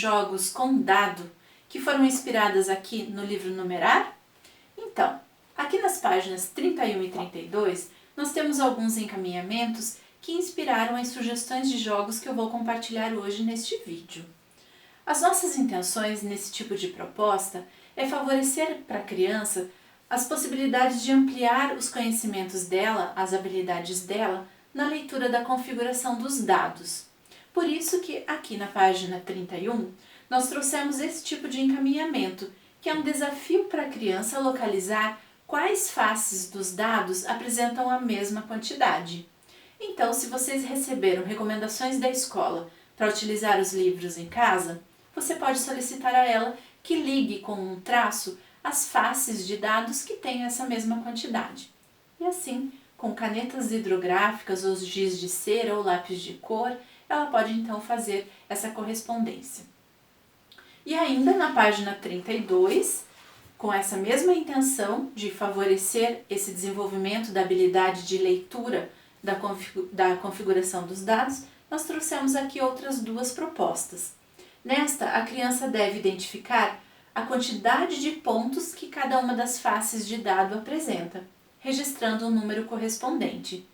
jogos com dado que foram inspiradas aqui no livro Numerar? Então, aqui nas páginas 31 e 32, nós temos alguns encaminhamentos que inspiraram as sugestões de jogos que eu vou compartilhar hoje neste vídeo. As nossas intenções nesse tipo de proposta é favorecer para a criança as possibilidades de ampliar os conhecimentos dela, as habilidades dela, na leitura da configuração dos dados. Por isso que aqui na página 31, nós trouxemos esse tipo de encaminhamento, que é um desafio para a criança localizar quais faces dos dados apresentam a mesma quantidade. Então, se vocês receberam recomendações da escola para utilizar os livros em casa, você pode solicitar a ela que ligue com um traço as faces de dados que têm essa mesma quantidade. E assim, com canetas hidrográficas ou giz de cera ou lápis de cor, ela pode então fazer essa correspondência. E ainda na página 32, com essa mesma intenção de favorecer esse desenvolvimento da habilidade de leitura da configuração dos dados, nós trouxemos aqui outras duas propostas. Nesta, a criança deve identificar a quantidade de pontos que cada uma das faces de dado apresenta, registrando o número correspondente.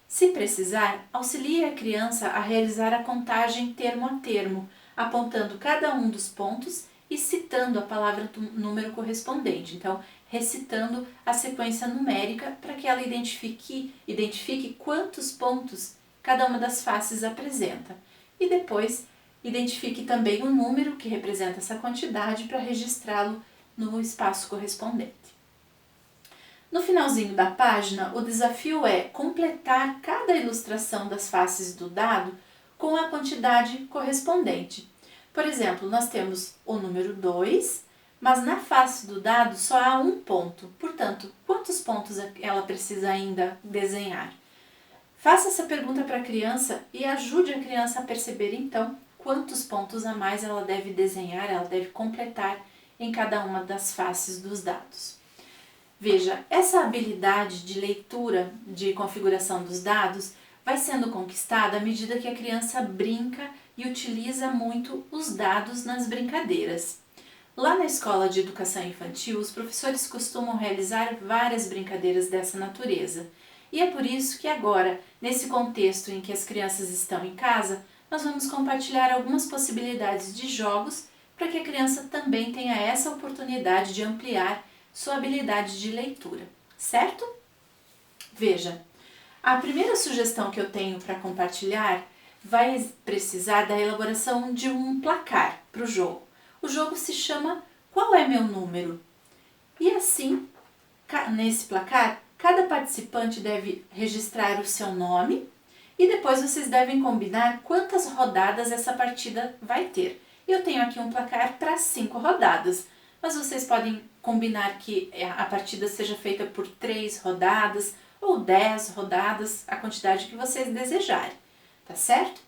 Se precisar, auxilie a criança a realizar a contagem termo a termo, apontando cada um dos pontos e citando a palavra do número correspondente. Então, recitando a sequência numérica para que ela identifique quantos pontos cada uma das faces apresenta. E depois, identifique também o número que representa essa quantidade para registrá-lo no espaço correspondente. No finalzinho da página, o desafio é completar cada ilustração das faces do dado com a quantidade correspondente. Por exemplo, nós temos o número 2, mas na face do dado só há um ponto. Portanto, quantos pontos ela precisa ainda desenhar? Faça essa pergunta para a criança e ajude a criança a perceber, então, quantos pontos a mais ela deve desenhar, ela deve completar em cada uma das faces dos dados. Veja, essa habilidade de leitura, de configuração dos dados, vai sendo conquistada à medida que a criança brinca e utiliza muito os dados nas brincadeiras. Lá na escola de educação infantil, os professores costumam realizar várias brincadeiras dessa natureza. E é por isso que agora, nesse contexto em que as crianças estão em casa, nós vamos compartilhar algumas possibilidades de jogos para que a criança também tenha essa oportunidade de ampliar sua habilidade de leitura, certo? Veja, a primeira sugestão que eu tenho para compartilhar vai precisar da elaboração de um placar para o jogo. O jogo se chama Qual é meu número? E assim, nesse placar, cada participante deve registrar o seu nome e depois vocês devem combinar quantas rodadas essa partida vai ter. Eu tenho aqui um placar para 5 rodadas, mas vocês podem combinar que a partida seja feita por 3 rodadas ou 10 rodadas, a quantidade que vocês desejarem, tá certo?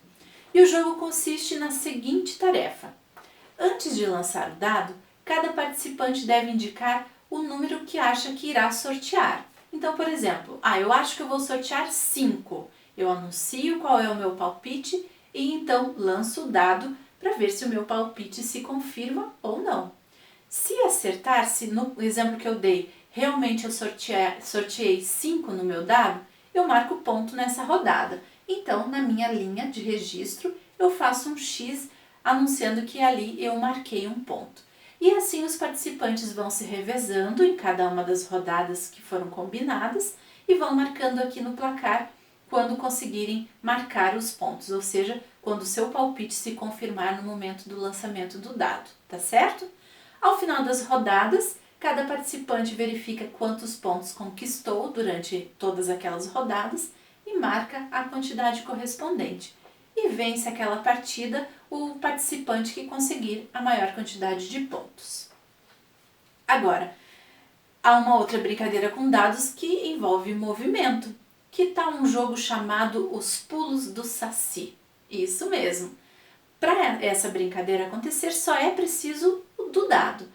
E o jogo consiste na seguinte tarefa. Antes de lançar o dado, cada participante deve indicar o número que acha que irá sortear. Então, por exemplo, eu acho que eu vou sortear 5. Eu anuncio qual é o meu palpite e então lanço o dado para ver se o meu palpite se confirma ou não. Se acertar, se no exemplo que eu dei, realmente eu sorteei 5 no meu dado, eu marco ponto nessa rodada. Então, na minha linha de registro, eu faço um X anunciando que ali eu marquei um ponto. E assim os participantes vão se revezando em cada uma das rodadas que foram combinadas e vão marcando aqui no placar quando conseguirem marcar os pontos, ou seja, quando o seu palpite se confirmar no momento do lançamento do dado, tá certo? Ao final das rodadas, cada participante verifica quantos pontos conquistou durante todas aquelas rodadas e marca a quantidade correspondente. E vence aquela partida o participante que conseguir a maior quantidade de pontos. Agora, há uma outra brincadeira com dados que envolve movimento. Que tal um jogo chamado Os Pulos do Saci? Isso mesmo! Para essa brincadeira acontecer, só é preciso do dado.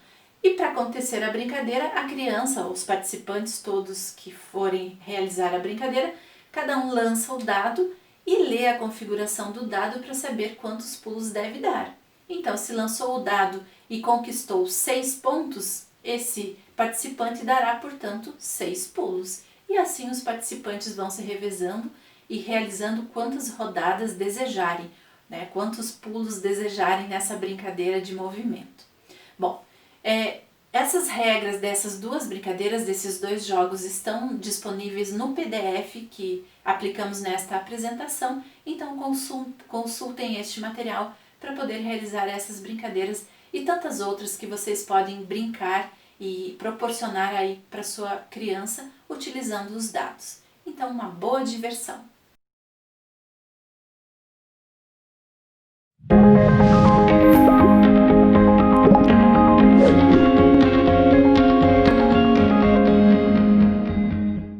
E para acontecer a brincadeira, a criança, os participantes todos que forem realizar a brincadeira, cada um lança o dado e lê a configuração do dado para saber quantos pulos deve dar. Então, se lançou o dado e conquistou 6 pontos, esse participante dará, portanto, 6 pulos. E assim os participantes vão se revezando e realizando quantas rodadas desejarem, né? Quantos pulos desejarem nessa brincadeira de movimento. Bom, essas regras dessas duas brincadeiras, desses dois jogos, estão disponíveis no PDF que aplicamos nesta apresentação, então consultem este material para poder realizar essas brincadeiras e tantas outras que vocês podem brincar e proporcionar aí para sua criança utilizando os dados. Então, uma boa diversão!